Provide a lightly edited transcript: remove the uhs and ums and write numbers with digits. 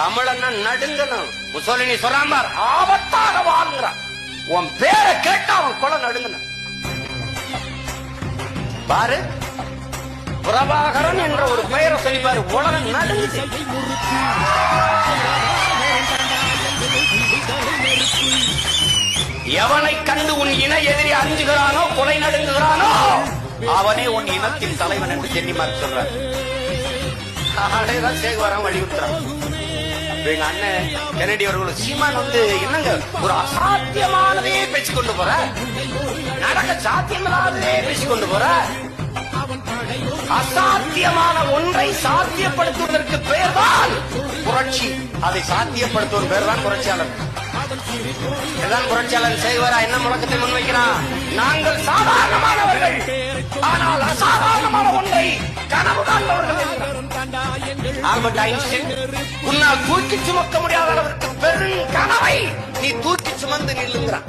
தமிழன்னா நடுங்கணும். Mussolini சொல்லாம ஆபத்தாக வாழ்கிறான். உன் பேரை கேட்டா அவன் கொலை நடுங்கணும். பாரு, பிரபாகரன் என்ற ஒரு பெயரை சொல்லி பாரு, உலகம் நடுங்குது. எவனை கண்டு உன் இன எதிரி அஞ்சுகிறானோ, கொலை நடுங்குகிறானோ, அவனே உன் இனத்தின் தலைவன் என்று ஜென்னிமார்க் சொல்றார். அதேதான் சேகுவாரம் வலியுறுத்துறான். எங்க அண்ணன் கென்னடி அவர்கள் சீமான் என்னங்க ஒரு அசாத்தியமானதே பேசிக்கொண்டு போற, நடக்க சாத்தியமில்லாததே பேசிக்கொண்டு போற. அசாத்தியமான ஒன்றை சாத்தியப்படுத்துவதற்கு பெயர்தான் புரட்சி. அதை சாத்தியப்படுத்துவதன் பேர் தான் புரட்சியாளர். புரட்சியாளர் செய்வாரா என்ன முழக்கத்தை முன்வைக்கிறான்? நாங்கள் சாதாரணமானவர்கள், ஆனால் அசாதாரணமான ஒன்றை கனவு காண்பவர்கள். ஆல்பர்ட் ஐன்ஸ்டைன், உன்னால் தூக்கி சுமக்க முடியாத அளவிற்கு பெரும் கனவை நீ தூக்கி சுமந்து நில்லுங்கிறான்.